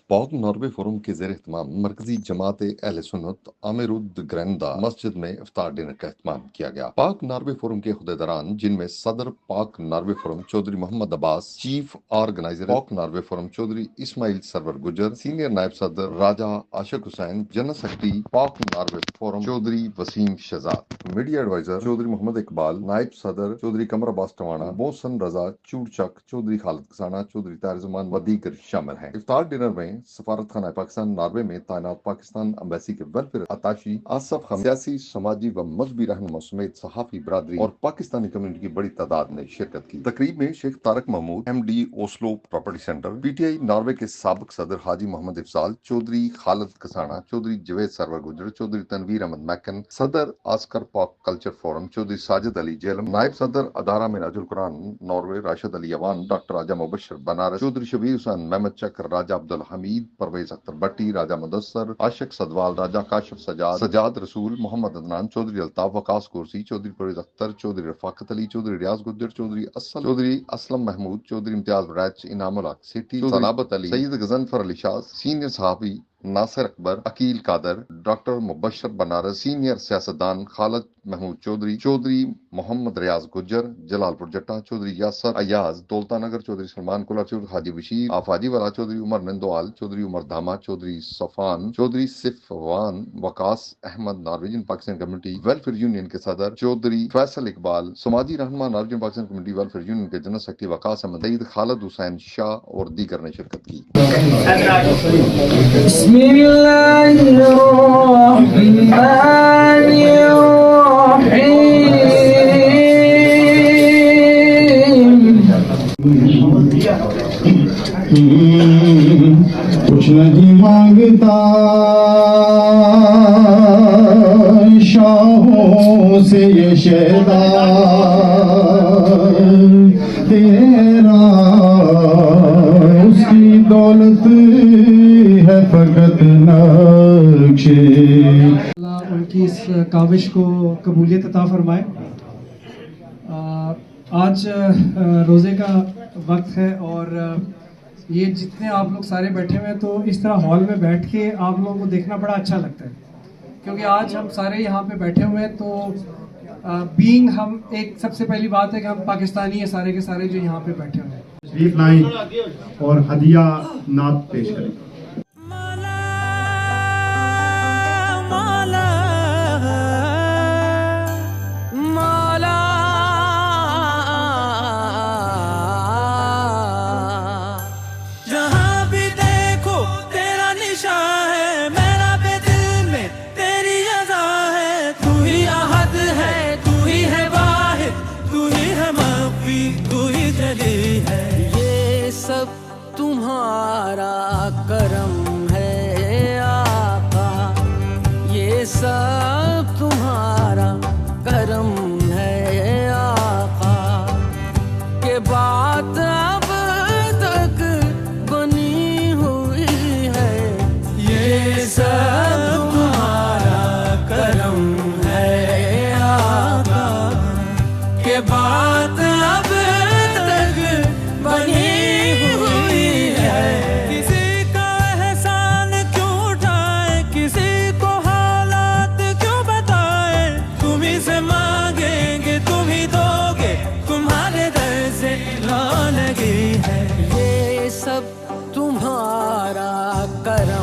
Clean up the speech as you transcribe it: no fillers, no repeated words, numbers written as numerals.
पाक Norway forum के ज़ेर एहतमाम मरकजी जमात अहले सुन्नत आमिरुद ग्रैंदा मस्जिद में इफ्तार डिनर का एहतमाम किया गया। पाक नॉर्वे फोरम के खुदेदारान जिनमें सदर Pak Norway forum Chaudhry Mohammad Abbas, chief organiser Pak Norway forum Chaudhry Ismail Sarwar Gujjar, senior नायब सदर Raja Ashiq Hussain, general secretary Pak Norway forum Chaudhry Waseem Shahzad, media adviser Chaudhry Mohammad Iqbal, नायब सदर चौधरी कमर अब्बास टवाना, मोहसन रजा चूड़चक, चौधरी खालिद कसाना, चौधरी तारिक जमान व दीगर शामिल हैं। इफ्तार डिनर में सफारत खाना पाकिस्तान नॉर्वे में तैनात पाकिस्तान एम्बेसी के वेलफेयर अताशी आसफ हम, सियासी, समाजी व मजहबी रहनुमा समेत सहाफी बरादरी और पाकिस्तानी कम्युनिटी की बड़ी तादाद ने शिरकत की। तकरीब में Sheikh Tariq Mahmood, MD Oslo Property Centre, PTI Norway के साबिक सदर हाजी मोहम्मद इफसाल, चौधरी खालिद कसाना, चौधरी जवेद सरवर गुजर, चौधरी तनवीर अहमद मैकन, सदर Oscar Pak Culture Forum Chaudhry Sajid Ali Jhelum, नायब सदर अदारा मिनाजुल कुरान नॉर्वे राशिद अली अवान, डॉक्टर राजा मुबशर बनारस, चौधरी शबीर हुसैन मेहमद चक्र, राजा अब्दुल हमीद, परवेज अख्तर भट्टी, राजा मुदस्सर, आशिक सदवाल, राजा काशिफ सजाद रसूल, मोहम्मद अदनान, चौधरी अल्ताफ, वकास कुर्सी, चौधरी परवेज अख्तर, चौधरी रफाकत अली, चौधरी रियाज गुज्जर, चौधरी असलम महमूद, चौधरी इम्तियाज बरैच, इनामुल हक सिटी, सलाबत अली, सईद गजनफर अली शाह, सीनियर सहाफी नासिर अकबर, अकील कादर, डॉक्टर मुबशर बनारस, सीनियर सियासतदान खालिद महमूद चौधरी, चौधरी मोहम्मद रियाज गुज्जर, जलालपुर जट्टा, चौधरी यासर अयाज, दौलतानगर, चौधरी सलमान कुला, चौधरी हाजी बशीर, आफाजी वाला, Chaudhary Umar नंदोआल, Chaudhry Umar Dhama, Chaudhry Safan, Chaudhry Sifwan, Waqas Ahmad, Norwegian Pakistan community welfare union के सदर, चौधरी फैसल इकबाल, समाजी रहनुमा, Norwegian Pakistan community welfare union के जनरल सेक्रेटरी वकास अहमद, सईद खालिद हुसैन शाह और दीगर ने शिरकत की। कुछ नहीं मांगता शाहों से ये शहदा तेरा, उसकी दौलत है फकत नक्शे। उनकी इस काविश को कबूलियत अता फरमाए। आज रोज़े का वक्त है और ये जितने आप लोग सारे बैठे हुए हैं तो इस तरह हॉल में बैठ के आप लोगों को देखना बड़ा अच्छा लगता है, क्योंकि आज हम सारे यहाँ पे बैठे हुए हैं तो बीइंग हम एक सबसे पहली बात है कि हम पाकिस्तानी हैं सारे के सारे जो यहाँ पे बैठे हुए हैं। तशरीफ लाएं और हदिया नात पेश करें। तुम्हारा करम है आका, ये सब तुम्हारा करम है आका, के बात अब तक बनी हुई है, ये सब तुम्हारा करम है आका, के बात अब तक बनी तुम्हारा करम